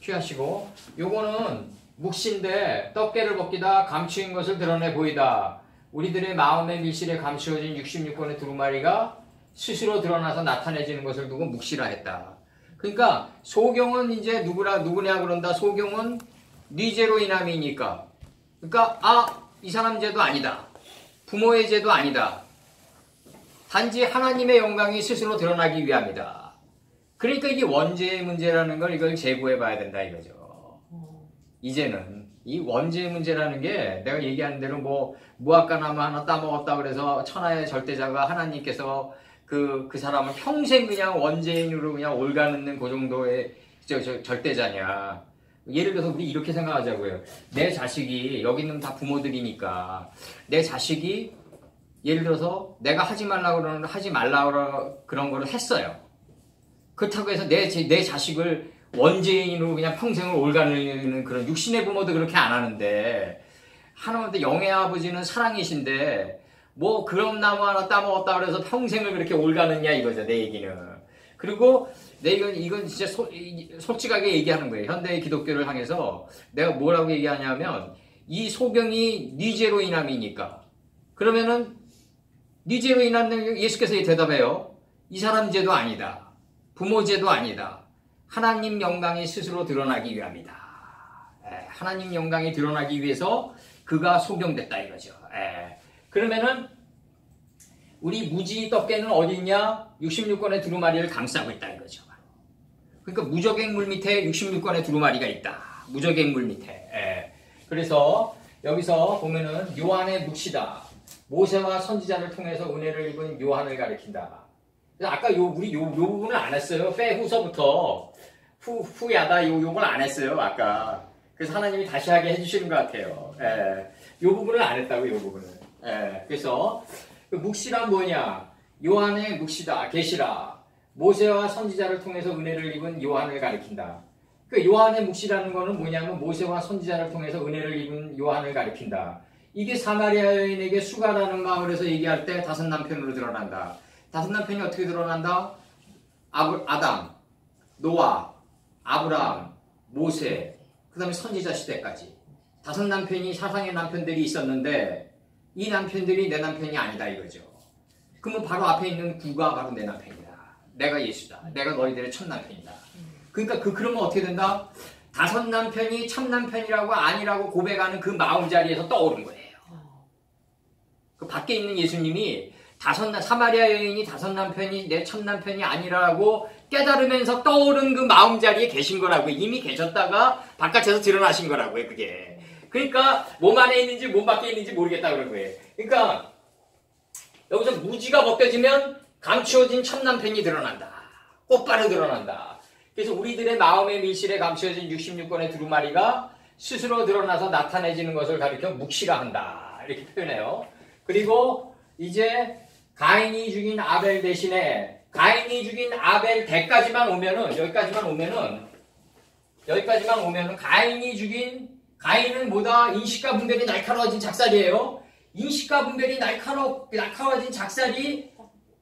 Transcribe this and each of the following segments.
취하시고 요거는 묵시인데 떡깨를 벗기다 감추인 것을 드러내 보이다. 우리들의 마음의 밀실에 감추어진 66권의 두루마리가 스스로 드러나서 나타내지는 것을 두고 묵시라 했다. 그러니까 소경은 이제 누구냐 그런다. 소경은 네 죄로 인함이니까. 그러니까 이 사람 죄도 아니다. 부모의 죄도 아니다. 단지 하나님의 영광이 스스로 드러나기 위함이다. 그러니까 이게 원죄의 문제라는 걸 이걸 재고해 봐야 된다 이거죠. 이제는 이 원죄의 문제라는 게 내가 얘기한 대로 뭐 무화과나무 하나 따먹었다 그래서 천하의 절대자가 하나님께서 그 사람을 평생 그냥 원죄인으로 그냥 올가놓는 그 정도의 절대자냐. 예를 들어서 우리 이렇게 생각하자고요. 내 자식이 여기 있는 다 부모들이니까 내 자식이 예를 들어서 내가 하지 말라고 그러는 하지 말라고 그런 거를 했어요. 그렇다고 해서 내 자식을 원죄인으로 그냥 평생을 올가는 그런 육신의 부모도 그렇게 안 하는데 하나님한테 영의 아버지는 사랑이신데 뭐 그런 나무 하나 따먹었다 그래서 평생을 그렇게 올가느냐 이거죠. 내 얘기는. 그리고 이건 진짜 솔직하게 얘기하는 거예요. 현대의 기독교를 향해서 내가 뭐라고 얘기하냐면 이 소경이 네 죄로 인함이니까 그러면은 네 죄로 인함은 예수께서 대답해요. 이 사람 죄도 아니다. 부모 죄도 아니다. 하나님 영광이 스스로 드러나기 위함이다. 하나님 영광이 드러나기 위해서 그가 소경됐다 이거죠. 그러면은 우리 무지 떡깨는 어디 있냐? 66권의 두루마리를 감싸고 있다 이거죠. 그러니까 무적행물 밑에 66권의 두루마리가 있다. 무적행물 밑에. 그래서 여기서 보면은 요한의 묵시다. 모세와 선지자를 통해서 은혜를 입은 요한을 가리킨다. 아까 우리 요 부분을 안 했어요. 후서부터 후야다 요걸 안 했어요. 아까. 그래서 하나님이 다시 하게 해주시는 것 같아요. 요 부분을 안 했다고 요 부분을. 그래서 그 묵시란 뭐냐? 요한의 묵시다. 계시라. 모세와 선지자를 통해서 은혜를 입은 요한을 가리킨다. 그 요한의 묵시라는 거는 뭐냐면 모세와 선지자를 통해서 은혜를 입은 요한을 가리킨다. 이게 사마리아 여인에게 수가라는 마을에서 얘기할 때 다섯 남편으로 드러난다. 다섯 남편이 어떻게 드러난다? 아담, 노아, 아브라함, 모세, 그 다음에 선지자 시대까지. 다섯 남편이 사상의 남편들이 있었는데 이 남편들이 내 남편이 아니다 이거죠. 그러면 바로 앞에 있는 구가 바로 내 남편이다. 내가 예수다. 내가 너희들의 첫 남편이다. 그러니까 그러면 어떻게 된다? 다섯 남편이 참 남편이라고 아니라고 고백하는 그 마음자리에서 떠오른 거예요. 그 밖에 있는 예수님이 사마리아 여인이 다섯 남편이 내 첫 남편이 아니라고 깨달으면서 떠오른 그 마음자리에 계신 거라고요. 이미 계셨다가 바깥에서 드러나신 거라고요. 그게. 그러니까 몸 안에 있는지 몸 밖에 있는지 모르겠다 그런 거예요. 그러니까 여기서 무지가 벗겨지면 감추어진 첫 남편이 드러난다. 꽃바로 드러난다. 그래서 우리들의 마음의 밀실에 감추어진 66권의 두루마리가 스스로 드러나서 나타내지는 것을 가리켜 묵시라 한다. 이렇게 표현해요. 그리고 이제 가인이 죽인 아벨 대신에 가인이 죽인 아벨 대까지만 오면은 여기까지만 오면은 가인은 뭐다? 인식과 분별이 날카로워진 작살이에요. 인식과 분별이 날카로워진 작살이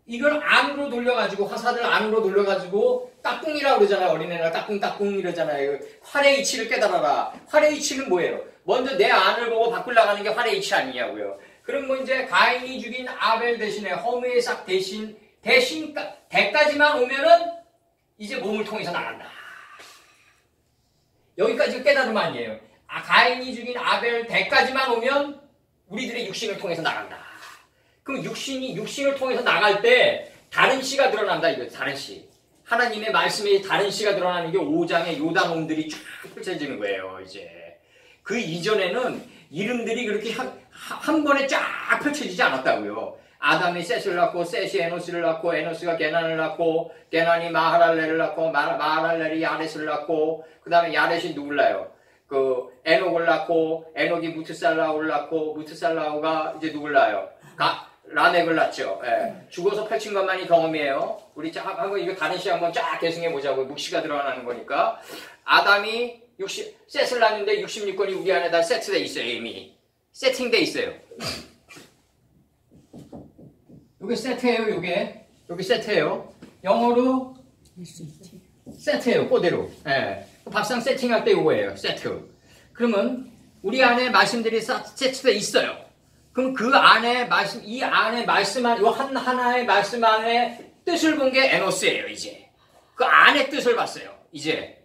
이걸 안으로 돌려가지고 화살을 안으로 돌려가지고 따꿍이라고 그러잖아요. 어린애가 따꿍따꿍 이러잖아요. 활의 이치를 깨달아라. 활의 이치는 뭐예요? 먼저 내 안을 보고 밖을 나가는 게 활의 이치 아니냐고요. 그럼 뭐 이제 가인이 죽인 아벨 대신에 허무의 삭 대신 대까지만 오면은 이제 몸을 통해서 나간다. 여기까지 깨달음 아니에요. 가인이 죽인 아벨 대까지만 오면 우리들의 육신을 통해서 나간다. 그럼 육신을 통해서 나갈 때 다른 씨가 드러난다 이거. 다른 씨. 하나님의 말씀에 다른 씨가 드러나는 게 5장의 요단홈들이 쫙 펼쳐지는 거예요. 이제 그 이전에는 이름들이 그렇게 한 번에 쫙 펼쳐지지 않았다고요. 아담이 셋을 낳고 셋이 에노스를 낳고 에노스가 게난을 낳고 게난이 마하랄렐을 낳고 마하랄렐이 야렛을 낳고 그 다음에 야렛이 누굴 낳아요? 그 에녹을 낳고 에녹이 무트살라우를 낳고 무트살라우가 이제 누굴 낳아요? 라멕을 낳죠. 예. 죽어서 펼친 것만이 경험이에요. 우리 쫙 하고 이거 다른 시 한번 쫙 계승해 보자고. 묵시가 들어가는 거니까. 아담이 셋을 낳는데 66권이 우리 안에다 세트돼 있어요. 이미 세팅돼 있어요. 요게 세트예요. 요게 세트예요. 영어로 세트예요. 그대로. 예. 밥상 세팅할 때 요거예요. 세트. 그러면 우리 안에 말씀들이 세트되어 있어요. 그럼 그 안에 말씀, 이 안에 말씀 안, 요 하나의 말씀 안에 뜻을 본 게 에노스예요, 이제. 그 안에 뜻을 봤어요, 이제.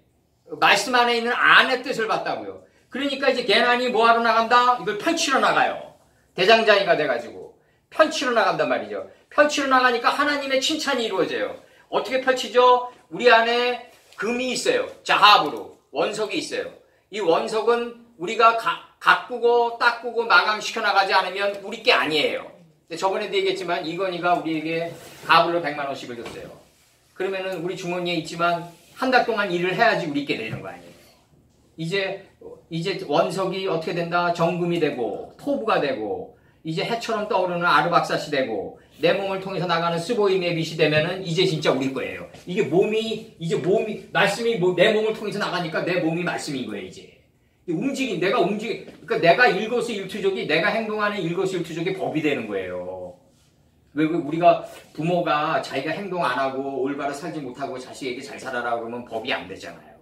말씀 안에 있는 안의 뜻을 봤다고요. 그러니까 이제 게나니 뭐 하러 나간다? 이걸 펼치러 나가요. 대장장이가 돼가지고. 펼치러 나간단 말이죠. 펼치러 나가니까 하나님의 칭찬이 이루어져요. 어떻게 펼치죠? 우리 안에 금이 있어요. 자합으로. 원석이 있어요. 이 원석은 우리가 가꾸고 닦고 마감시켜 나가지 않으면 우리 게 아니에요. 근데 저번에도 얘기했지만 이건희가 우리에게 가불로 100만 원씩을 줬어요. 그러면은 우리 주머니에 있지만 한 달 동안 일을 해야지 우리 게 되는 거 아니에요. 이제 원석이 어떻게 된다? 정금이 되고 토부가 되고 이제 해처럼 떠오르는 아르박사시 되고 내 몸을 통해서 나가는 스보임의 빛이 되면은 이제 진짜 우리 거예요. 이게 말씀이 내 몸을 통해서 나가니까 내 몸이 말씀인 거예요, 이제. 그러니까 내가 일거수일투족이, 내가 행동하는 일거수일투족이 법이 되는 거예요. 왜 우리가 부모가 자기가 행동 안 하고 올바로 살지 못하고 자식에게 잘 살아라 그러면 법이 안 되잖아요.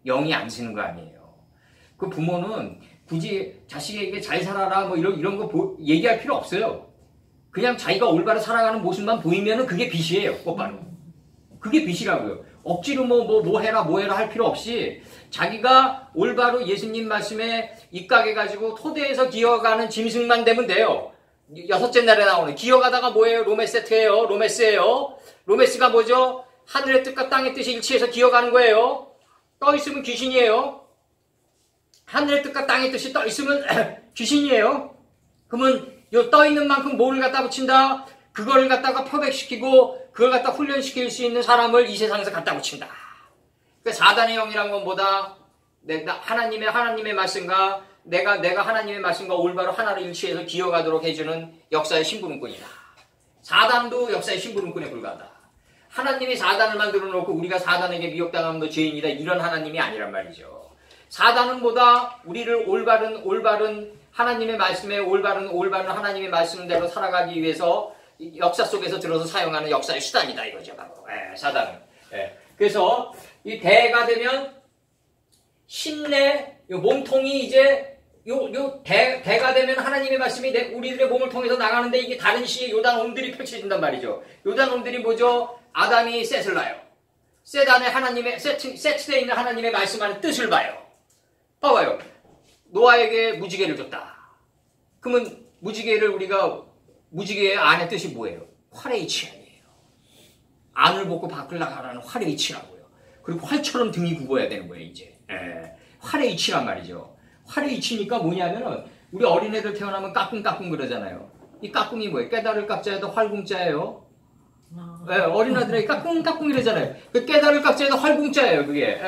영이 안 쓰는 거 아니에요. 그 부모는 굳이 자식에게 잘 살아라 뭐 이런 거 얘기할 필요 없어요. 그냥 자기가 올바로 살아가는 모습만 보이면은 그게 빛이에요, 꽃바로. 그게 빛이라고요. 억지로 뭐 해라 할 필요 없이 자기가 올바로 예수님 말씀에 입각해가지고 토대에서 기어가는 짐승만 되면 돼요. 6째 날에 나오는 기어가다가 뭐예요? 로메세트예요. 로메스예요. 로메스가 뭐죠? 하늘의 뜻과 땅의 뜻이 일치해서 기어가는 거예요. 떠 있으면 귀신이에요. 하늘의 뜻과 땅의 뜻이 떠 있으면 귀신이에요. 그러면 요 떠 있는 만큼 뭐를 갖다 붙인다? 그거를 갖다가 표백시키고 그걸 갖다 훈련시킬 수 있는 사람을 이 세상에서 갖다 붙인다. 그러니까 사단의 영이란 건 뭐다? 하나님의 말씀과 내가 하나님의 말씀과 올바로 하나로 일치해서 기어가도록 해주는 역사의 심부름꾼이다. 사단도 역사의 심부름꾼에 불과하다. 하나님이 사단을 만들어 놓고 우리가 사단에게 미혹당함도 죄인이다. 이런 하나님이 아니란 말이죠. 사단은 뭐다? 우리를 올바른 하나님의 말씀에 올바른 하나님의 말씀대로 살아가기 위해서 역사 속에서 들어서 사용하는 역사의 수단이다 이거죠. 바로. 사단은. 그래서 이 대가 되면 신내 몸통이 이제 대가 되면 하나님의 말씀이 우리들의 몸을 통해서 나가는데 이게 다른 시의 요단옴들이 펼쳐진단 말이죠. 요단옴들이 뭐죠? 아담이 셋을 놔요. 셋 안에 세트되어 있는 하나님의 말씀 안에 뜻을 봐요. 봐봐요. 노아에게 무지개를 줬다. 그러면 무지개의 안의 뜻이 뭐예요? 활의 이치 아니에요. 안을 벗고 밖을 나가라는 활의 이치라고요. 그리고 활처럼 등이 굽어야 되는 거예요, 이제. 활의 이치란 말이죠. 활의 이치니까 뭐냐면은 우리 어린애들 태어나면 까꿍까꿍 그러잖아요. 이 까꿍이 뭐예요? 깨달을 깍자에도 활궁자예요. 어린아들에게 까꿍까꿍 이러잖아요. 그 깨달을 깍자에도 활궁자예요, 그게.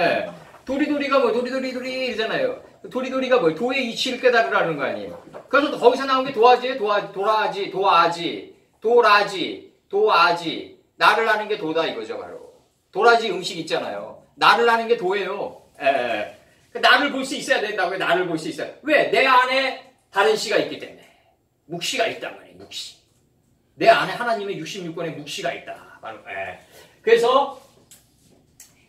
도리도리가 뭐 도리도리도리 이러잖아요. 도리도리가 뭐예요? 도의 이치를 깨달으라는 거 아니에요. 그래서 거기서 나온 게 도라지. 나를 아는 게 도다 이거죠, 바로. 도라지 음식 있잖아요. 나를 아는 게 도예요. 나를 볼 수 있어야 된다고요. 나를 볼 수 있어요. 왜? 내 안에 다른 씨가 있기 때문에. 묵시가 있단 말이에요. 묵시. 내 안에 하나님의 66권의 묵시가 있다. 바로. 그래서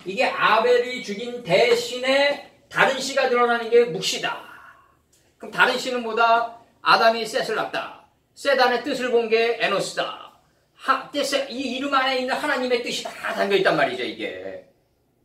이게 아벨이 죽인 대신에 다른 씨가 드러나는 게 묵시다. 그럼 다른 씨는 뭐다? 아담이 셋을 낳았다. 셋 안에 뜻을 본 게 에노스다. 이 이름 안에 있는 하나님의 뜻이 다 담겨있단 말이죠, 이게.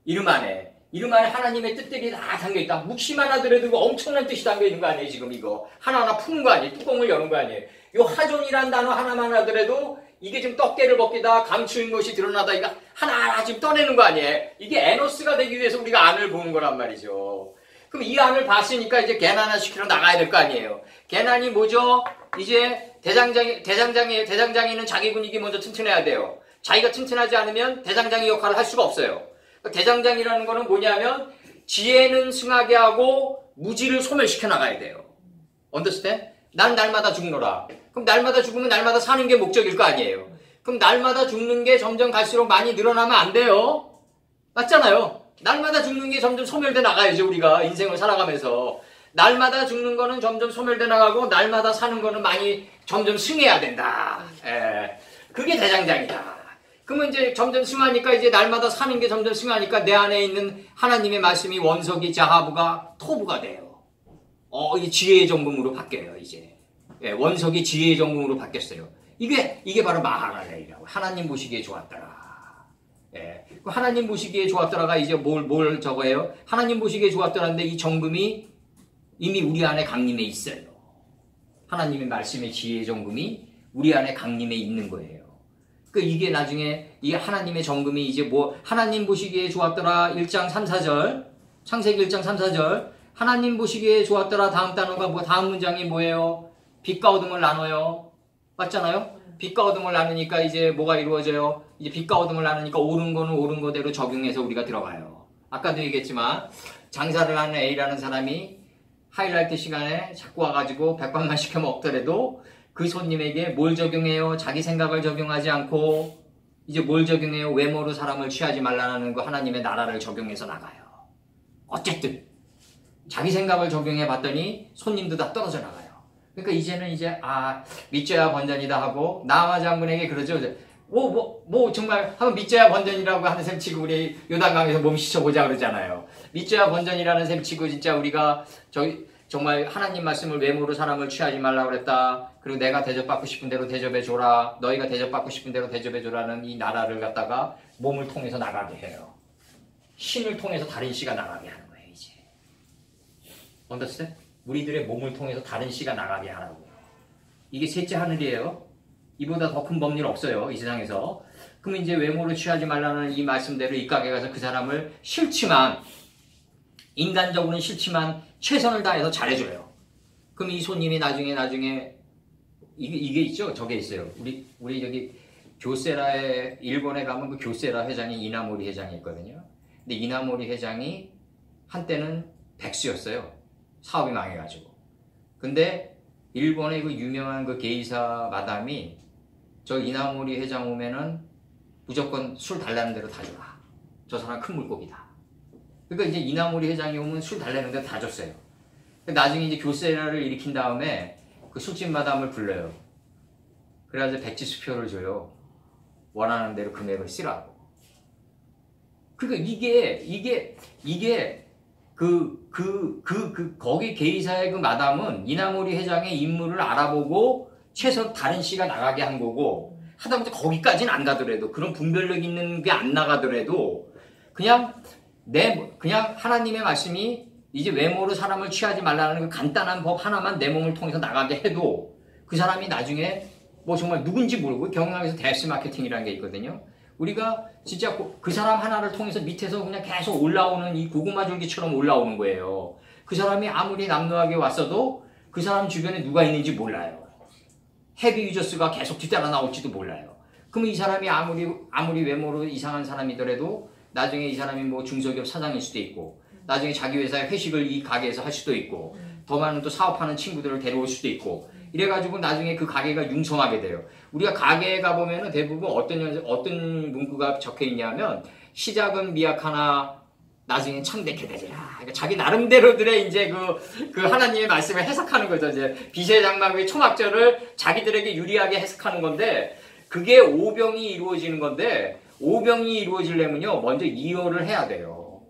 이름 안에 하나님의 뜻들이 다 담겨있다. 묵시만 하더라도 엄청난 뜻이 담겨있는 거 아니에요, 지금 이거. 하나하나 푸는 거 아니에요? 뚜껑을 여는 거 아니에요? 요 하존이란 단어 하나만 하더라도 이게 지금 떡깨를 벗기다 감추인 것이 드러나다 이거 하나하나 지금 떠내는 거 아니에요? 이게 에노스가 되기 위해서 우리가 안을 보는 거란 말이죠. 그럼 이 안을 봤으니까 이제 게난화 시키러 나가야 될 거 아니에요? 게난이 뭐죠? 이제 대장장이는 자기 분위기 먼저 튼튼해야 돼요. 자기가 튼튼하지 않으면 대장장이 역할을 할 수가 없어요. 대장장이라는 거는 뭐냐면 지혜는 승하게 하고 무지를 소멸시켜 나가야 돼요. 언더스탠? 난 날마다 죽노라. 그럼 날마다 죽으면 날마다 사는 게 목적일 거 아니에요. 그럼 날마다 죽는 게 점점 갈수록 많이 늘어나면 안 돼요. 맞잖아요. 날마다 죽는 게 점점 소멸돼 나가야죠. 우리가 인생을 살아가면서. 날마다 죽는 거는 점점 소멸돼 나가고 날마다 사는 거는 많이 점점 승해야 된다. 그게 대장장이다. 그러면 이제 점점 승하니까 이제 날마다 사는 게 점점 승하니까 내 안에 있는 하나님의 말씀이 원석이 자하부가 토부가 돼요. 이게 지혜의 정금으로 바뀌어요, 이제. 예, 원석이 지혜의 정금으로 바뀌었어요. 이게 바로 마하랄렐이라고. 하나님 보시기에 좋았더라. 예. 하나님 보시기에 좋았더라가 이제 뭘 저거예요? 하나님 보시기에 좋았더라는데 이 정금이 이미 우리 안에 강림해 있어요. 하나님의 말씀의 지혜의 정금이 우리 안에 강림해 있는 거예요. 이게 나중에 이 하나님의 정금이 이제 하나님 보시기에 좋았더라 1장 3, 4절 창세기 1장 3, 4절 하나님 보시기에 좋았더라 다음 단어가 다음 문장이 뭐예요? 빛과 어둠을 나눠요. 맞잖아요? 빛과 어둠을 나누니까 이제 뭐가 이루어져요? 이제 빛과 어둠을 나누니까 옳은 거는 옳은 거대로 적용해서 우리가 들어가요. 아까도 얘기했지만 장사를 하는 A라는 사람이 하이라이트 시간에 자꾸 와가지고 백반만 시켜 먹더라도 그 손님에게 뭘 적용해요? 자기 생각을 적용하지 않고 이제 뭘 적용해요? 외모로 사람을 취하지 말라는 거 하나님의 나라를 적용해서 나가요. 어쨌든 자기 생각을 적용해 봤더니 손님도 다 떨어져 나가요. 그러니까 이제는 이제 믿져야 번전이다 하고 나와 장군에게 그러죠. 정말 한번 믿져야 번전이라고 하는 셈 치고 우리 요단강에서 몸 씻어보자 그러잖아요. 믿져야 번전이라는 셈 치고 진짜 우리가 정말 하나님 말씀을 외모로 사람을 취하지 말라고 그랬다. 그리고 내가 대접받고 싶은 대로 대접해줘라. 너희가 대접받고 싶은 대로 대접해줘라는 이 나라를 갖다가 몸을 통해서 나가게 해요. 신을 통해서 다른 씨가 나가게 하는 거예요, 이제. 언더스탠? 우리들의 몸을 통해서 다른 씨가 나가게 하라고. 이게 셋째 하늘이에요. 이보다 더 큰 법률 없어요, 이 세상에서. 그럼 이제 외모를 취하지 말라는 이 말씀대로 이 가게 가서 그 사람을 인간적으로는 싫지만 최선을 다해서 잘해줘요. 그럼 이 손님이 나중에 이게 있죠? 저게 있어요. 우리 여기 교세라에 일본에 가면 그 교세라 회장이 이나모리 회장이 있거든요. 근데 이나모리 회장이 한때는 백수였어요. 사업이 망해가지고. 근데 일본의 그 유명한 그 게이사 마담이 저 이나모리 회장 오면은 무조건 술 달라는 대로 다 줘라. 저 사람 큰 물고기다. 그러니까 이제 이나모리 회장이 오면 술 달라는 대로 다 줬어요. 나중에 이제 교세라를 일으킨 다음에 그 술집 마담을 불러요. 그래가지고 백지수표를 줘요. 원하는 대로 금액을 쓰라고. 그러니까 이게 거기 게이사의 그 마담은 이나모리 회장의 인물을 알아보고 최소 다른 씨가 나가게 한 거고, 하다못해 거기까지는 안 가더라도, 그런 분별력 있는 게 안 나가더라도, 그냥 하나님의 말씀이 이제 외모로 사람을 취하지 말라는 그 간단한 법 하나만 내 몸을 통해서 나가게 해도, 그 사람이 나중에 정말 누군지 모르고, 경영학에서 대스 마케팅이라는 게 있거든요. 우리가 진짜 그 사람 하나를 통해서 밑에서 그냥 계속 올라오는 이 고구마 줄기처럼 올라오는 거예요. 그 사람이 아무리 남루하게 왔어도 그 사람 주변에 누가 있는지 몰라요. 헤비 유저스가 계속 뒤따라 나올지도 몰라요. 그러면 이 사람이 아무리 외모로 이상한 사람이더라도 나중에 이 사람이 중소기업 사장일 수도 있고, 나중에 자기 회사에 회식을 이 가게에서 할 수도 있고, 더 많은 또 사업하는 친구들을 데려올 수도 있고, 이래가지고 나중에 그 가게가 융성하게 돼요. 우리가 가게에 가보면 대부분 어떤 문구가 적혀 있냐면, 시작은 미약하나 나중에 참되게 되리라. 그러니까 자기 나름대로들의 이제 그 하나님의 말씀을 해석하는 거죠. 이제 빛의 장막의 초막절을 자기들에게 유리하게 해석하는 건데, 그게 오병이 이루어지는 건데, 오병이 이루어지려면요, 먼저 이어를 해야 돼요.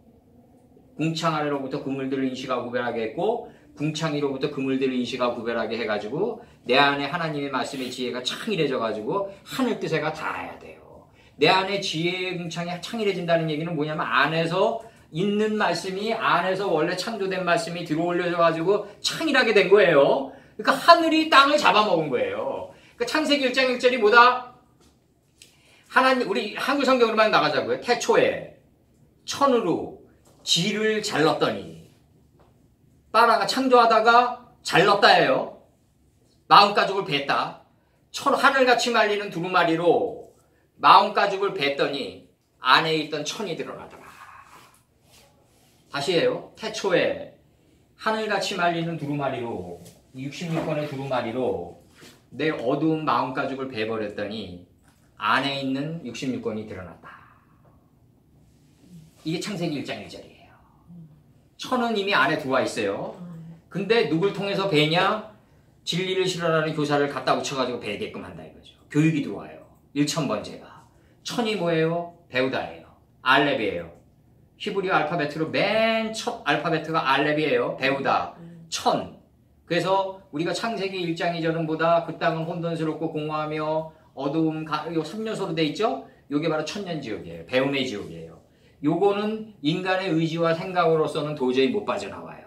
궁창 아래로부터 그물들을 인시가 구별하게 했고, 궁창 위로부터 그물들을 인시가 구별하게 해가지고 내 안에 하나님의 말씀의 지혜가 창일해져가지고 하늘 뜻에가 닿아야 돼요. 내 안에 지혜의 궁창이 창일해진다는 얘기는 뭐냐면, 안에서 있는 말씀이, 안에서 원래 창조된 말씀이 들어올려져가지고 창일하게 된 거예요. 그러니까 하늘이 땅을 잡아먹은 거예요. 그러니까 창세기 1장 1절이 뭐다? 우리 한글 성경으로만 나가자고요. 태초에 천으로 지를 잘랐더니, 빠라가 창조하다가 잘랐다예요. 마음가죽을 뱄다. 하늘같이 말리는 두루마리로 마음가죽을 뱄더니 안에 있던 천이 드러나더라. 다시 해요. 태초에 하늘같이 말리는 두루마리로, 66권의 두루마리로 내 어두운 마음가죽을 베버렸더니 안에 있는 66권이 드러났다. 이게 창세기 1장 1절이에요. 천은 이미 안에 들어와 있어요. 근데 누굴 통해서 배냐? 진리를 실현하는 교사를 갖다 붙여가지고 배게끔 한다 이거죠. 교육이 들어와요. 1,000번째가. 천이 뭐예요? 배우다예요. 알렙이에요. 히브리어 알파벳으로 맨 첫 알파벳가 알렙이에요. 배우다. 천. 그래서 우리가 창세기 1장 2절은보다 그 땅은 혼돈스럽고 공허하며 어두움, 요 3요소로 돼 있죠? 요게 바로 천년지옥이에요. 배움의 지옥이에요. 요거는 인간의 의지와 생각으로서는 도저히 못 빠져나와요.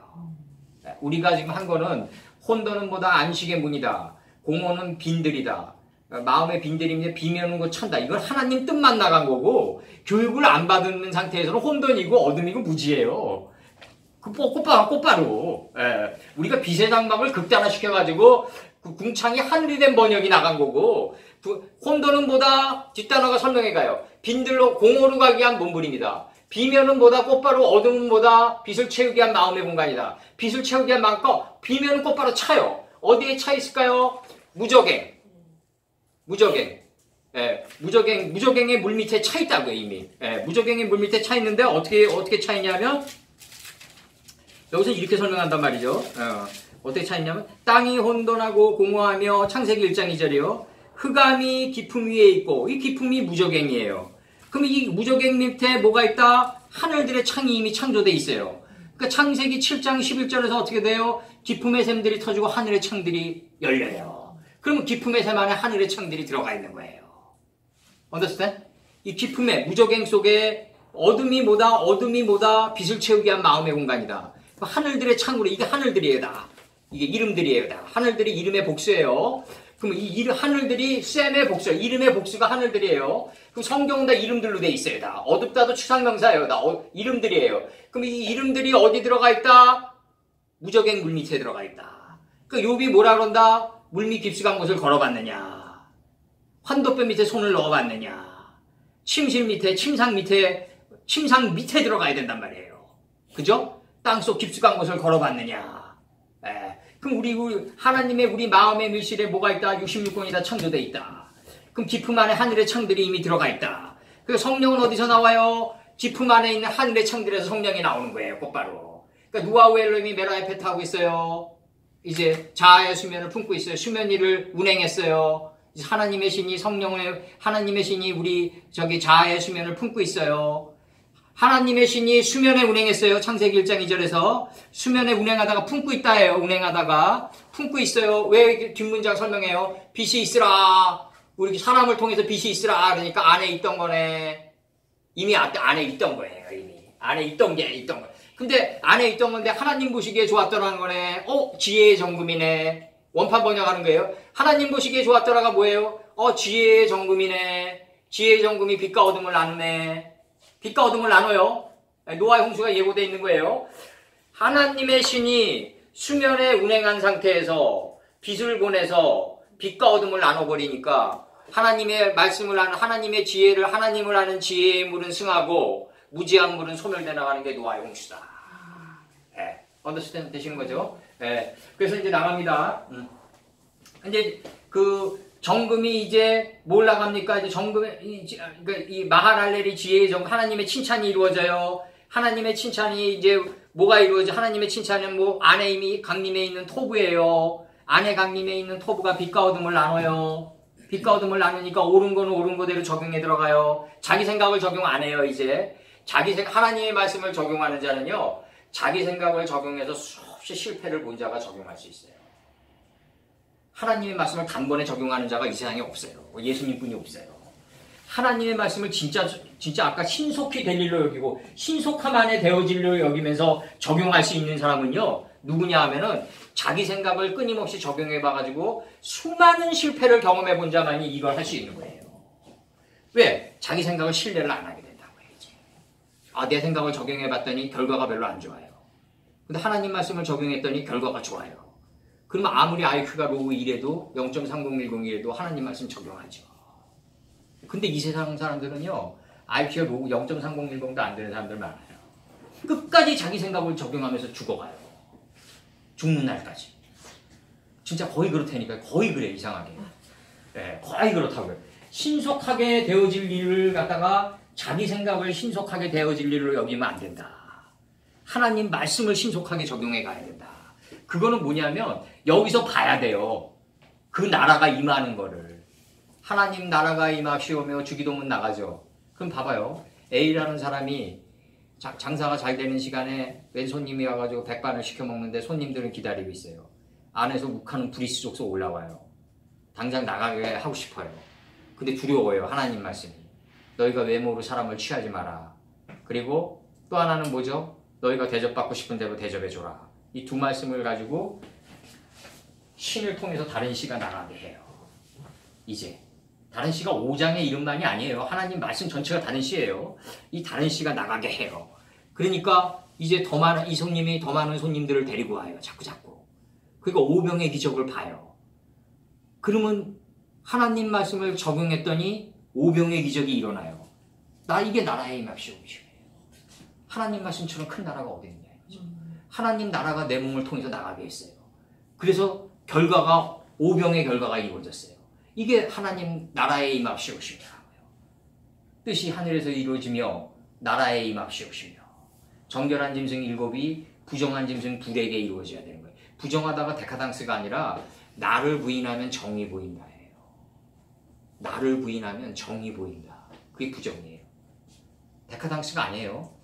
우리가 지금 한 거는 혼돈은 뭐다? 안식의 문이다. 공허는 빈들이다. 마음의 빈들이면 비면은 거 천다. 이건 하나님 뜻만 나간 거고 교육을 안 받는 상태에서는 혼돈이고 어둠이고 무지예요. 그 꽃바로. 예. 우리가 빛의 장막을 극단화시켜가지고 그 궁창이 하늘이 된 번역이 나간 거고 혼돈은 뭐다? 뒷단어가 설명해가요. 빈들로 공허로 가기 위한 몸부림이다. 비면은 뭐다? 꽃바로. 어둠은 뭐다? 빛을 채우기 위한 마음의 공간이다. 빛을 채우기 위한 마음껏 비면은 꽃바로 차요. 어디에 차 있을까요? 무적행. 예, 무적행의 물 밑에 차 있다고요, 이미. 예, 무적행의 물 밑에 차 있는데 어떻게 차 있냐면 여기서 이렇게 설명한단 말이죠. 어떻게 차 있냐면 땅이 혼돈하고 공허하며 창세기 1장 2절이요. 흑암이 깊음 위에 있고 이 깊음이 무적행이에요. 그럼 이 무적행 밑에 뭐가 있다? 하늘들의 창이 이미 창조돼 있어요. 그러니까 창세기 7장 11절에서 어떻게 돼요? 깊음의 샘들이 터지고 하늘의 창들이 열려요. 그러면 깊음의 샘 안에 하늘의 창들이 들어가 있는 거예요. understand? 이 깊음의 무적행 속에 어둠이 뭐다? 빛을 채우기 위한 마음의 공간이다. 하늘들의 창으로 이게 하늘들이에요 다. 이게 이름들이에요 다. 하늘들이 이름의 복수예요. 그럼 이 하늘들이 셈의 복수예요. 이름의 복수가 하늘들이에요. 그럼 성경은 다 이름들로 돼 있어요 다. 어둡다도 추상명사예요 다. 이름들이에요. 그럼 이 이름들이 어디 들어가 있다? 무적행 물 밑에 들어가 있다. 그러니까 욥이 뭐라 그런다? 물밑 깊숙한 곳을 걸어봤느냐? 환도뼈 밑에 손을 넣어봤느냐? 침상 밑에 들어가야 된단 말이에요. 그죠? 땅속 깊숙한 곳을 걸어봤느냐? 그럼 우리 하나님의 우리 마음의 밀실에 뭐가 있다? 66권이 다 창조되어 있다. 그럼 깊음 안에 하늘의 창들이 이미 들어가 있다. 그래서 성령은 어디서 나와요? 깊음 안에 있는 하늘의 창들에서 성령이 나오는 거예요. 곧바로. 그러니까 누아우 엘로힘이 메라에 패트하고 있어요. 이제 자아의 수면을 품고 있어요. 수면 일을 운행했어요. 이제 하나님의 신이 하나님의 신이 우리 자아의 수면을 품고 있어요. 하나님의 신이 수면에 운행했어요. 창세기 1장 2절에서 수면에 운행하다가 품고 있다 해요. 운행하다가 품고 있어요. 왜 뒷문장 설명해요? 빛이 있으라. 우리 사람을 통해서 빛이 있으라. 그러니까 안에 있던 거네. 이미 안에 있던 거예요. 이미 안에 있던 거. 근데 안에 있던 건데 하나님 보시기에 좋았더라는 거네. 지혜의 정금이네. 원판 번역하는 거예요. 하나님 보시기에 좋았더라가 뭐예요? 지혜의 정금이네. 지혜의 정금이 빛과 어둠을 나누네. 빛과 어둠을 나눠요. 노아의 홍수가 예고되어 있는 거예요. 하나님의 신이 수면에 운행한 상태에서 빛을 보내서 빛과 어둠을 나눠버리니까 하나님의 말씀을 하는 하나님의 지혜를 하나님을 아는 지혜의 물은 승하고 무지한 물은 소멸돼 나가는 게 노아의 홍수다. 언더스탠드 되시는 거죠? 그래서 이제 나갑니다. 이제 그 정금이 이제 뭘 나갑니까? 이제 이 마하랄렐이 지혜의 정금, 하나님의 칭찬이 이루어져요. 하나님의 칭찬이 이제 뭐가 이루어져? 하나님의 칭찬은 뭐 안에 이미 강림에 있는 토부예요. 안에 강림에 있는 토부가 빛과 어둠을 나눠요. 빛과 어둠을 나누니까 옳은 거는 옳은 거대로 적용해 들어가요. 자기 생각을 적용 안 해요, 이제. 하나님의 말씀을 적용하는 자는요, 자기 생각을 적용해서 수없이 실패를 본 자가 적용할 수 있어요. 하나님의 말씀을 단번에 적용하는 자가 이 세상에 없어요. 예수님뿐이 없어요. 하나님의 말씀을 진짜 아까 신속히 될 일로 여기고 신속함 안에 되어질 일로 여기면서 적용할 수 있는 사람은요, 누구냐 하면은 자기 생각을 끊임없이 적용해봐가지고 수많은 실패를 경험해본 자만이 이걸 할 수 있는 거예요. 왜? 자기 생각을 신뢰를 안 하게 된다고요, 이제. 내 생각을 적용해봤더니 결과가 별로 안 좋아요. 근데 하나님 말씀을 적용했더니 결과가 좋아요. 그러면 아무리 IQ가 로우 1에도 0.3010이라도 하나님 말씀 적용하죠. 근데 이 세상 사람들은요, IQ가 로우 0.3010도 안 되는 사람들 많아요. 끝까지 자기 생각을 적용하면서 죽어가요. 죽는 날까지. 진짜 거의 그렇다니까요. 거의 그래, 이상하게. 거의 그렇다고요. 신속하게 되어질 일을 갖다가 자기 생각을 신속하게 되어질 일로 여기면 안 된다. 하나님 말씀을 신속하게 적용해 가야 된다. 그거는 뭐냐면 여기서 봐야 돼요. 그 나라가 임하는 거를. 하나님 나라가 임합시오며 주기도문 나가죠. 그럼 봐봐요. A라는 사람이 장사가 잘 되는 시간에 웬 손님이 와가지고 백반을 시켜 먹는데 손님들은 기다리고 있어요. 안에서 욱하는 불이 쏙쏙 올라와요. 당장 나가게 하고 싶어요. 근데 두려워요. 하나님 말씀이. 너희가 외모로 사람을 취하지 마라. 그리고 또 하나는 뭐죠? 너희가 대접받고 싶은 대로 대접해줘라. 이 두 말씀을 가지고 신을 통해서 다른 시가 나가게 해요. 이제 다른 시가 5장의 이름만이 아니에요. 하나님 말씀 전체가 다른 시예요. 이 다른 시가 나가게 해요. 그러니까 이제 더 많은 이성님이 더 많은 손님들을 데리고 와요. 자꾸. 그러니까 오병의 기적을 봐요. 그러면 하나님 말씀을 적용했더니 오병의 기적이 일어나요. 이게 나라의 임합시오이시에요. 하나님 말씀처럼 큰 나라가 어디 있냐 이거죠. 하나님 나라가 내 몸을 통해서 나가게 했어요. 그래서 결과가 오병의 결과가 이루어졌어요. 이게 하나님 나라의 임합시오심이라고요. 뜻이 하늘에서 이루어지며 나라의 임합시오시며 정결한 짐승 7이 부정한 짐승 2에게 이루어져야 되는 거예요. 부정하다가 데카당스가 아니라 나를 부인하면 정이 보인다예요. 나를 부인하면 정이 보인다. 그게 부정이에요. 데카당스가 아니에요.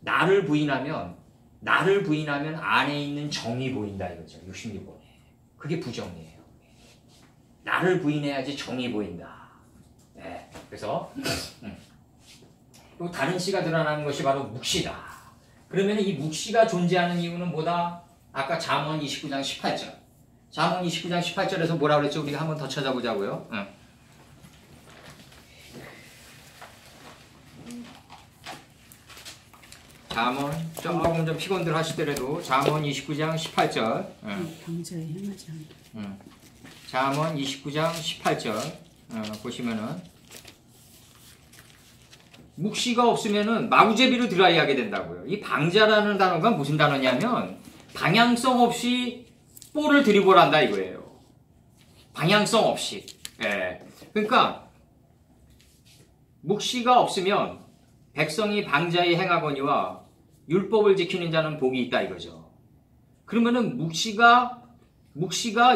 나를 부인하면 안에 있는 정이 보인다 이거죠. 66번에. 그게 부정이에요. 나를 부인해야지 정이 보인다. 네. 그래서 또 다른 시가 드러나는 것이 바로 묵시다. 그러면 이 묵시가 존재하는 이유는 뭐다? 아까 잠언 29장 18절. 잠언 29장 18절에서 뭐라 그랬죠? 우리가 한번 더 찾아보자고요. 잠언 조금 좀 피곤들 하시더라도 잠언 29장 18절. 방자에 행하지 않다. 잠언 29장 18절 보시면은 묵시가 없으면은 마구제비로 드라이 하게 된다고요. 이 방자라는 단어가 무슨 단어냐면 방향성 없이 볼을 드리블한다 이거예요. 방향성 없이. 예. 그러니까 묵시가 없으면 백성이 방자에 행하거니와 율법을 지키는 자는 복이 있다 이거죠. 그러면은 묵시가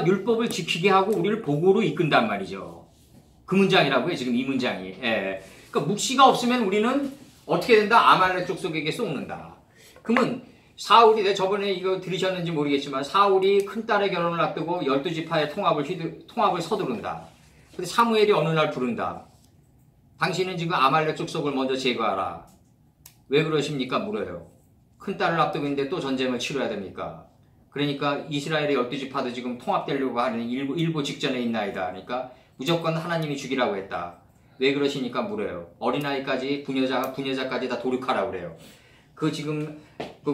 율법을 지키게 하고 우리를 복으로 이끈단 말이죠. 그 문장이라고요. 지금 이 문장이. 예. 그러니까 묵시가 없으면 우리는 어떻게 된다? 아말렉 족속에게 쏘는다. 그러면 사울이, 내가 저번에 이거 들으셨는지 모르겠지만 사울이 큰딸의 결혼을 앞두고 12지파의 통합을 서두른다. 근데 사무엘이 어느 날 부른다. 당신은 지금 아말렉 족속을 먼저 제거하라. 왜 그러십니까? 물어요. 큰딸을 앞두고 있는데 또 전쟁을 치러야 됩니까? 그러니까 이스라엘의 12지파도 지금 통합되려고 하는 일부 직전에 있나이다. 그러니까 무조건 하나님이 죽이라고 했다. 왜 그러시니까 물어요. 어린아이까지 부녀자까지 다 도륙하라고 그래요.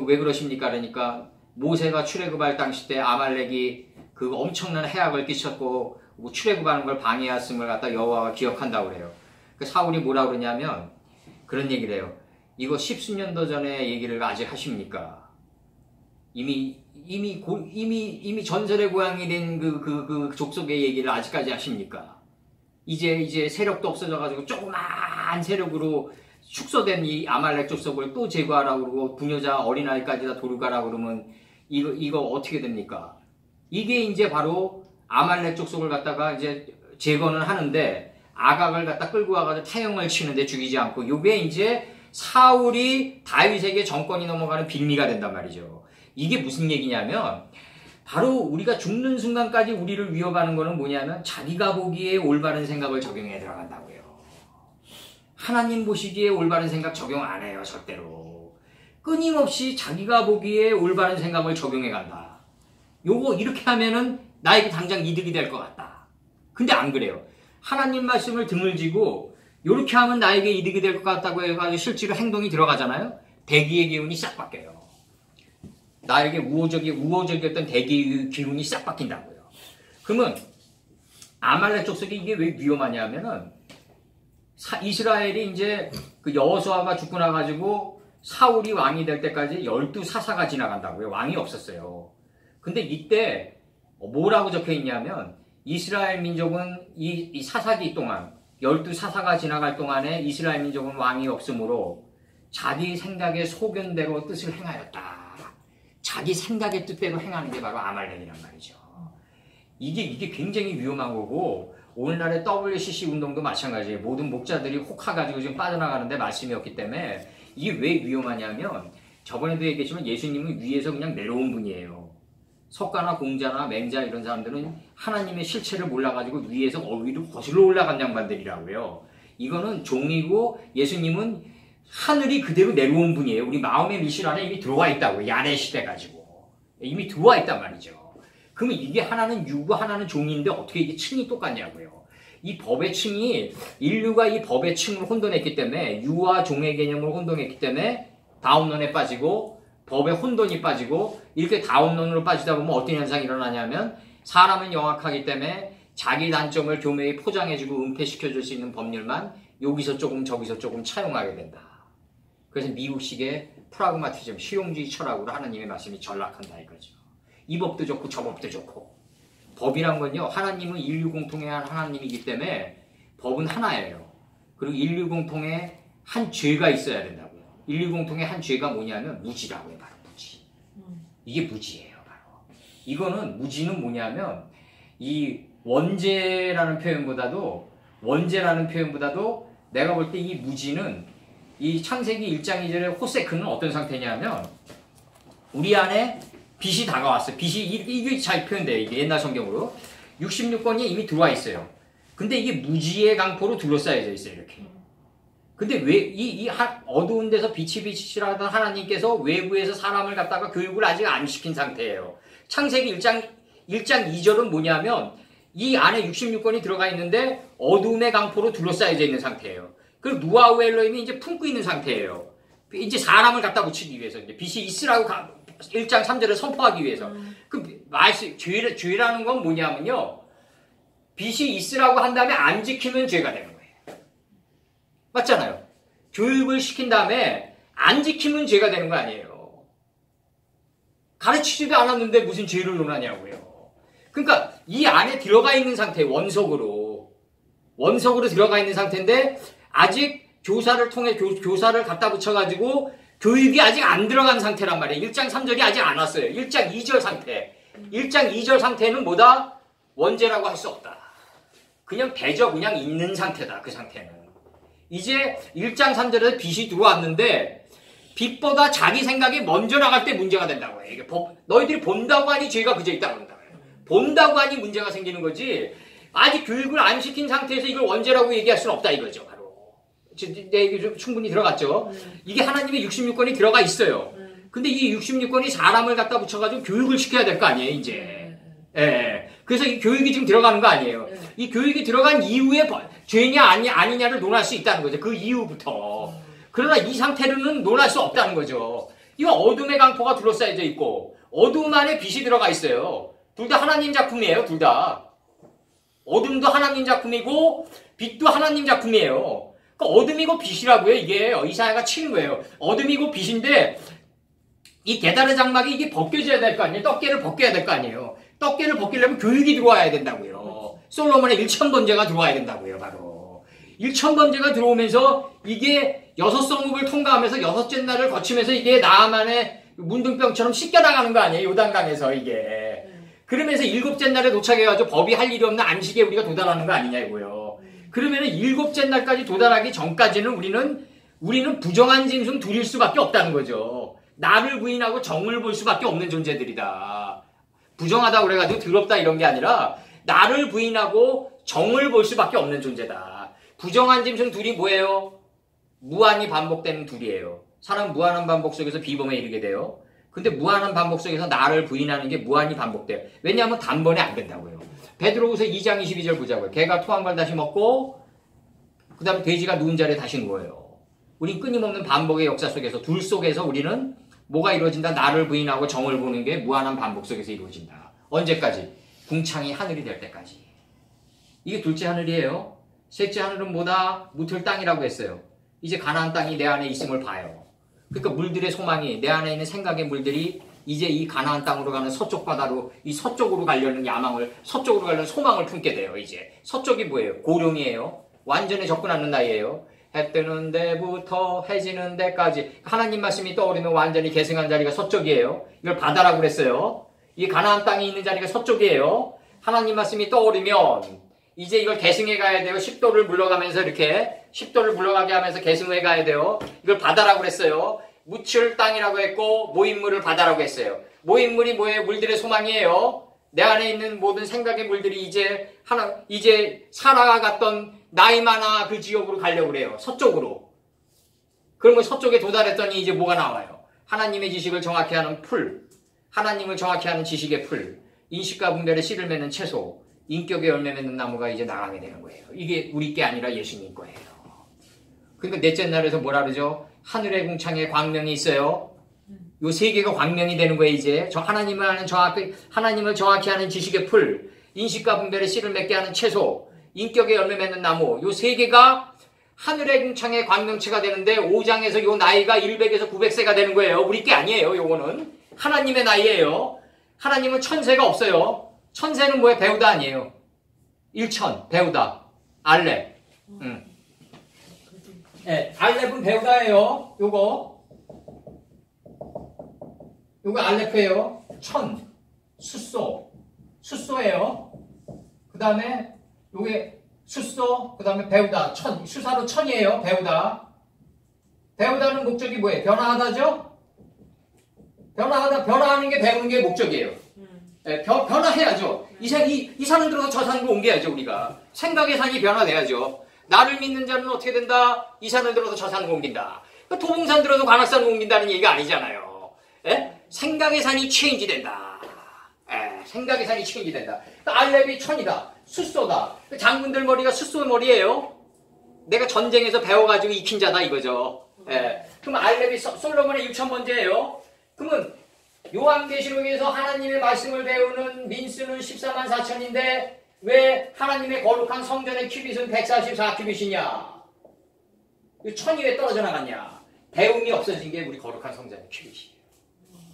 왜 그러십니까? 그러니까 모세가 출애굽할 당시 때 아말렉이 그 엄청난 해악을 끼쳤고 출애굽하는 걸 방해했음을 갖다 여호와가 기억한다고 그래요. 그 사울이 뭐라 그러냐면 그런 얘기를 해요. 이거 십수년도 전에 얘기를 아직 하십니까? 이미 전설의 고향이 된 그 족속의 얘기를 아직까지 하십니까? 이제 세력도 없어져가지고 조그만 세력으로 축소된 이 아말렉 족속을 또 제거하라고 그러고 부녀자 어린아이까지 다 도륙하라고 그러면 이거 어떻게 됩니까? 이게 이제 바로 아말렉 족속을 갖다가 이제 제거는 하는데 아각을 갖다 끌고 와가지고 타영을 치는데 죽이지 않고 요게 이제 사울이 다윗에게 정권이 넘어가는 빌미가 된단 말이죠. 이게 무슨 얘기냐면 바로 우리가 죽는 순간까지 우리를 위협하는 거는 뭐냐면 자기가 보기에 올바른 생각을 적용해 들어간다고요. 하나님 보시기에 올바른 생각 적용 안 해요. 절대로. 끊임없이 자기가 보기에 올바른 생각을 적용해 간다. 요거 이렇게 하면은 나에게 당장 이득이 될 것 같다. 근데 안 그래요. 하나님 말씀을 등을 지고 요렇게 하면 나에게 이득이 될 것 같다고 해가지고 실제로 행동이 들어가잖아요. 대기의 기운이 싹 바뀌어요. 나에게 우호적이었던 대기의 기운이 싹 바뀐다고요. 그러면 아말렉 족속이 이게 왜 위험하냐면은 이스라엘이 이제 그 여호수아가 죽고 나가지고 사울이 왕이 될 때까지 12사사가 지나간다고요. 왕이 없었어요. 근데 이때 뭐라고 적혀 있냐면 이스라엘 민족은 이 사사기 동안 12사사가 지나갈 동안에 이스라엘 민족은 왕이 없으므로 자기 생각의 소견대로 뜻을 행하였다. 자기 생각의 뜻대로 행하는 게 바로 아말렉이란 말이죠. 이게 굉장히 위험한 거고 오늘날의 WCC 운동도 마찬가지예요. 모든 목자들이 혹해가지고 지금 빠져나가는데 말씀이 없기 때문에 이게 왜 위험하냐면 저번에도 얘기했지만 예수님은 위에서 그냥 내려온 분이에요. 석가나 공자나 맹자 이런 사람들은 하나님의 실체를 몰라가지고 위에서 위로 거슬러 올라간 양반들이라고요. 이거는 종이고 예수님은 하늘이 그대로 내려온 분이에요. 우리 마음의 밀실 안에 이미 들어와 있다고요. 야레시 돼가지고 이미 들어와 있단 말이죠. 그러면 이게 하나는 유고 하나는 종인데 어떻게 이게 층이 똑같냐고요. 이 법의 층이 인류가 이 법의 층을 혼돈했기 때문에 유와 종의 개념을 혼돈했기 때문에 다운론에 빠지고 법에 혼돈이 빠지고 이렇게 다운론으로 빠지다 보면 어떤 현상이 일어나냐면 사람은 영악하기 때문에 자기 단점을 교묘히 포장해주고 은폐시켜줄 수 있는 법률만 여기서 조금 저기서 조금 차용하게 된다. 그래서 미국식의 프라그마티즘, 실용주의 철학으로 하나님의 말씀이 전락한다 이거죠. 이 법도 좋고 저 법도 좋고. 법이란 건요, 하나님은 인류 공통의 하나님이기 때문에 법은 하나예요. 그리고 인류 공통의 한 죄가 있어야 된다고요. 인류 공통의 한 죄가 뭐냐면 무지라고요. 바로 무지. 이게 무지예요. 바로. 이거는 무지는 뭐냐면 이 원죄라는 표현보다도 내가 볼 때 이 무지는 이 창세기 1장 2절의 호세크는 어떤 상태냐면 우리 안에 빛이 다가왔어요. 빛이 이게 잘 표현돼요. 이게 옛날 성경으로 66권이 이미 들어와 있어요. 근데 이게 무지의 강포로 둘러싸여져 있어요. 이렇게. 근데 왜 이 어두운 데서 빛이라던 하나님께서 외부에서 사람을 갖다가 교육을 아직 안 시킨 상태예요. 창세기 1장 2절은 뭐냐면 이 안에 66권이 들어가 있는데 어두움의 강포로 둘러싸여져 있는 상태예요. 그리고 누아우 엘로힘이 이제 품고 있는 상태예요. 이제 사람을 갖다 붙이기 위해서 이제 빛이 있으라고 1장 3절을 선포하기 위해서. 그 죄라는 건 뭐냐면요. 빛이 있으라고 한 다음에 안 지키면 죄가 되는 거예요. 맞잖아요. 교육을 시킨 다음에 안 지키면 죄가 되는 거 아니에요. 가르치지도 않았는데 무슨 죄를 논하냐고요. 그러니까 이 안에 들어가 있는 상태예요. 원석으로 들어가 있는 상태인데 아직 교사를 통해 교사를 갖다 붙여가지고 교육이 아직 안 들어간 상태란 말이에요. 1장 3절이 아직 안 왔어요. 1장 2절 상태. 1장 2절 상태는 뭐다? 원죄라고 할 수 없다. 그냥 대저 그냥 있는 상태다. 그 상태는. 이제 1장 3절에 빛이 들어왔는데 빛보다 자기 생각이 먼저 나갈 때 문제가 된다고 해요. 이게 너희들이 본다고 하니 죄가 그저 있다고 한다. 본다고 하니 문제가 생기는 거지 아직 교육을 안 시킨 상태에서 이걸 원죄라고 얘기할 수는 없다 이거죠. 바로. 내 얘기 좀 충분히 들어갔죠. 이게 하나님의 66권이 들어가 있어요. 근데 이 66권이 사람을 갖다 붙여가지고 교육을 시켜야 될 거 아니에요 이제. 예. 그래서 이 교육이 지금 들어가는 거 아니에요. 이 교육이 들어간 이후에 죄냐 아니냐를 논할 수 있다는 거죠. 그 이후부터. 그러나 이 상태로는 논할 수 없다는 거죠. 이거 어둠의 강포가 둘러싸여져 있고 어둠 안에 빛이 들어가 있어요. 둘 다 하나님 작품이에요. 둘 다. 어둠도 하나님 작품이고 빛도 하나님 작품이에요. 그러니까 어둠이고 빛이라고요. 이게 이사야가 치는 거예요. 어둠이고 빛인데 이 계달의 장막이 이게 벗겨져야 될 거 아니에요. 떡깨를 벗겨야 될 거 아니에요. 떡깨를 벗기려면 교육이 들어와야 된다고요. 솔로몬의 1000번제가 들어와야 된다고요. 바로 1000번제가 들어오면서 이게 6성읍을 통과하면서 6째 날을 거치면서 이게 나아만의 문둥병처럼 씻겨나가는 거 아니에요. 요단강에서 이게. 그러면서 7째 날에 도착해가지고 법이 할 일이 없는 안식에 우리가 도달하는 거 아니냐고요. 그러면은 7째 날까지 도달하기 전까지는 우리는 부정한 짐승 둘일 수밖에 없다는 거죠. 나를 부인하고 정을 볼 수밖에 없는 존재들이다. 부정하다고 그래가지고 더럽다 이런 게 아니라 나를 부인하고 정을 볼 수밖에 없는 존재다. 부정한 짐승 둘이 뭐예요? 무한히 반복되는 둘이에요. 사람 무한한 반복 속에서 비범에 이르게 돼요. 근데 무한한 반복 속에서 나를 부인하는 게 무한히 반복돼요. 왜냐하면 단번에 안 된다고요. 베드로후서 2장 22절 보자고요. 개가 토한 걸 다시 먹고 그 다음에 돼지가 누운 자리에 다시 누워요. 우린 끊임없는 반복의 역사 속에서 둘 속에서 우리는 뭐가 이루어진다? 나를 부인하고 정을 보는 게 무한한 반복 속에서 이루어진다. 언제까지? 궁창이 하늘이 될 때까지. 이게 둘째 하늘이에요. 셋째 하늘은 뭐다? 무틀 땅이라고 했어요. 이제 가나안 땅이 내 안에 있음을 봐요. 그러니까 물들의 소망이 내 안에 있는 생각의 물들이 이제 이 가나안 땅으로 가는 서쪽 바다로 이 서쪽으로 가려는 야망을 서쪽으로 가려는 소망을 품게 돼요. 이제 서쪽이 뭐예요? 고령이에요. 완전히 접근하는 나이에요. 해 뜨는 데부터 해 지는 데까지 하나님 말씀이 떠오르면 완전히 계승한 자리가 서쪽이에요. 이걸 바다라고 그랬어요. 이 가나안 땅이 있는 자리가 서쪽이에요. 하나님 말씀이 떠오르면 이제 이걸 계승해 가야 돼요. 10도를 물러가면서 이렇게 10도를 물러가게 하면서 계승해 가야 돼요. 이걸 바다라고 그랬어요. 묻힐 땅이라고 했고 모인물을 바다라고 했어요. 모인물이 뭐예요? 물들의 소망이에요. 내 안에 있는 모든 생각의 물들이 이제 살아갔던 나이마나 그 지역으로 가려고 그래요. 서쪽으로. 그러면 서쪽에 도달했더니 이제 뭐가 나와요? 하나님의 지식을 정확히 하는 풀, 하나님을 정확히 하는 지식의 풀, 인식과 분별의 씨를 맺는 채소, 인격의 열매 맺는 나무가 이제 나가게 되는 거예요. 이게 우리 게 아니라 예수님 거예요. 그러니까 넷째 날에서 뭐라 그러죠? 하늘의 궁창에 광명이 있어요. 요 세 개가 광명이 되는 거예요. 이제 하나님을 정확히 하는 지식의 풀, 인식과 분별의 씨를 맺게 하는 채소, 인격의 열매 맺는 나무, 요 세 개가 하늘의 궁창의 광명체가 되는데 5장에서 요 나이가 100에서 900세가 되는 거예요. 우리 게 아니에요. 요거는 하나님의 나이예요. 하나님은 천세가 없어요. 천세는 뭐예요? 배우다 아니에요. 일천, 배우다. 알렙. 네, 알렙은 배우다예요. 요거 알렙이에요. 천, 수소예요. 그 다음에 요게 수소, 그 다음에 배우다, 천, 수사로 천이에요. 배우다. 배우다는 목적이 뭐예요? 변화하다죠? 변화하는 게 배우는 게 목적이에요. 네, 변화해야죠. 이 산을 들어서 저 산으로 옮겨야죠, 우리가. 생각의 산이 변화돼야죠. 나를 믿는 자는 어떻게 된다? 이 산을 들어서 저 산으로 옮긴다. 도봉산 들어서 관악산으로 옮긴다는 얘기가 아니잖아요. 예? 생각의 산이 체인지 된다. 생각의 산이 체인지 된다. 알렙이 천이다. 숫소다. 장군들 머리가 숫소 머리예요. 내가 전쟁에서 배워가지고 익힌 자다 이거죠. 그럼 알렙이 솔로몬의 6,000번째예요. 그러면 요한계시록에서 하나님의 말씀을 배우는 민수는 14만 4천인데 왜 하나님의 거룩한 성전의 큐빗은 144큐빗이냐? 천이 왜 떨어져 나갔냐? 배움이 없어진 게 우리 거룩한 성전의 큐빗이에요.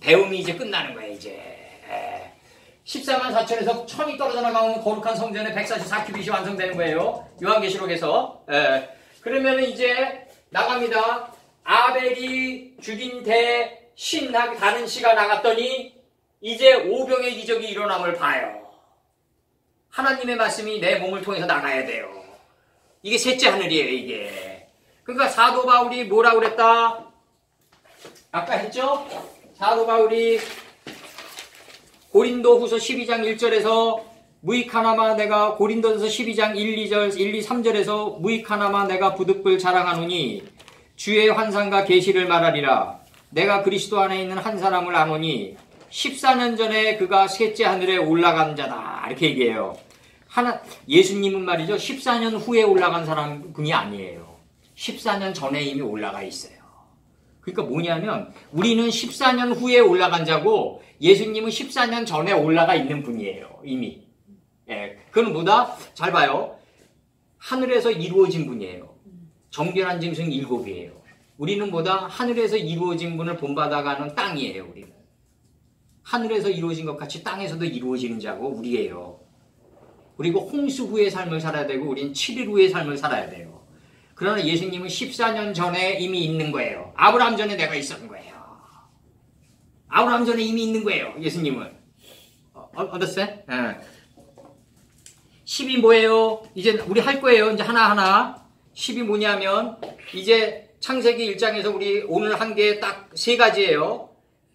배움이 이제 끝나는 거예요. 이제 14만 4천에서 천이 떨어져 나가면 거룩한 성전의 144큐빗이 완성되는 거예요. 요한계시록에서. 그러면 이제 나갑니다. 아벨이 죽인 대신하게 다른 씨가 나갔더니 이제 오병의 기적이 일어남을 봐요. 하나님의 말씀이 내 몸을 통해서 나가야 돼요. 이게 셋째 하늘이에요. 이게. 그러니까 사도 바울이 뭐라고 그랬다? 아까 했죠? 사도 바울이 고린도후서 12장 1절에서 무익하나마 내가 고린도전서 12장 1, 2, 3절에서 무익하나마 내가 부득불 자랑하노니 주의 환상과 계시를 말하리라. 내가 그리스도 안에 있는 한 사람을 아노니 14년 전에 그가 셋째 하늘에 올라간 자다. 이렇게 얘기해요. 예수님은 말이죠. 14년 후에 올라간 분이 아니에요. 14년 전에 이미 올라가 있어요. 그러니까 뭐냐면 우리는 14년 후에 올라간 자고 예수님은 14년 전에 올라가 있는 분이에요. 이미. 그건 뭐다? 잘 봐요. 하늘에서 이루어진 분이에요. 정결한 짐승 7이에요. 우리는 뭐다? 하늘에서 이루어진 분을 본받아가는 땅이에요. 우리는. 하늘에서 이루어진 것 같이 땅에서도 이루어지는 자고 우리예요. 그리고 홍수 후의 삶을 살아야 되고 우리는 7일 후의 삶을 살아야 돼요. 그러나 예수님은 14년 전에 이미 있는 거예요. 아브라함 전에 내가 있었는 거예요. 아브라함 전에 이미 있는 거예요. 예수님은. 얻었어요? 10이 뭐예요? 이제 우리 할 거예요. 이제 하나하나. 10이 뭐냐면 이제 창세기 1장에서 우리 오늘 한 게 딱 세 가지예요.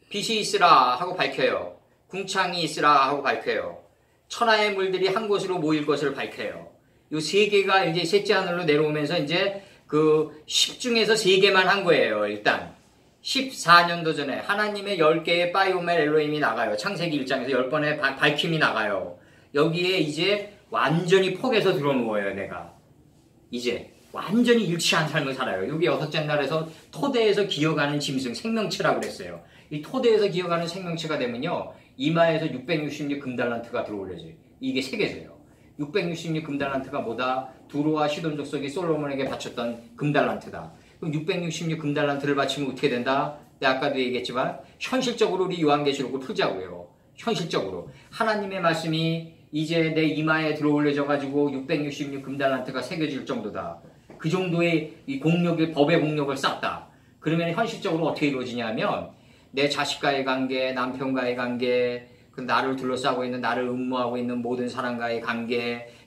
빛이 있으라 하고 밝혀요. 궁창이 있으라 하고 밝혀요. 천하의 물들이 한 곳으로 모일 것을 밝혀요. 요 세 개가 이제 셋째 하늘로 내려오면서 이제 그 10 중에서 3개만 한 거예요. 일단 14년도 전에 하나님의 10개의 바이오멜 엘로힘이 나가요. 창세기 1장에서 10번의 밝힘이 나가요. 여기에 이제 완전히 폭에서 들어누워요. 내가 이제 완전히 일치한 삶을 살아요. 여기 6째 날에서 토대에서 기어가는 짐승 생명체라고 그랬어요. 이 토대에서 기어가는 생명체가 되면요 이마에서 666 금달란트가 들어올려져요. 이게 세계죠. 666 금달란트가 뭐다? 두로와 시돈 족속이 솔로몬에게 바쳤던 금달란트다. 그럼 666 금달란트를 바치면 어떻게 된다? 내가 아까도 얘기했지만 현실적으로 우리 요한계시록을 풀자고요. 현실적으로 하나님의 말씀이 이제 내 이마에 들어올려져 가지고 666 금달란트가 새겨질 정도다. 그 정도의 이 공력의 법의 공력을 쌓다. 그러면 현실적으로 어떻게 이루어지냐면 내 자식과의 관계, 남편과의 관계, 그 나를 둘러싸고 있는 나를 음모하고 있는 모든 사람과의 관계,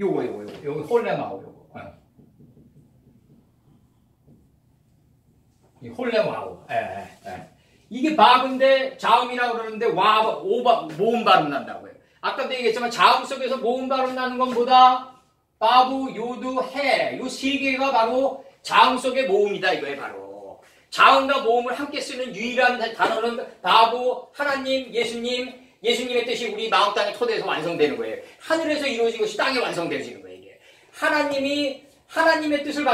요거 홀레마오 요거. 이 홀레마오. 이게 바브인데 자음이라고 그러는데 모음 발음 난다고요. 아까도 얘기했지만 자음 속에서 모음 발음 나는 건 뭐다? 바브, 요드, 해. 요 세 개가 바로 자음 속의 모음이다 이거예요 바로. 자음과 모음을 함께 쓰는 유일한 단어는 바브, 하나님, 예수님의 뜻이 우리 마음 땅의 토대에서 완성되는 거예요. 하늘에서 이루어진 것이 땅에 완성되어지는 거예요 이게. 하나님의 뜻을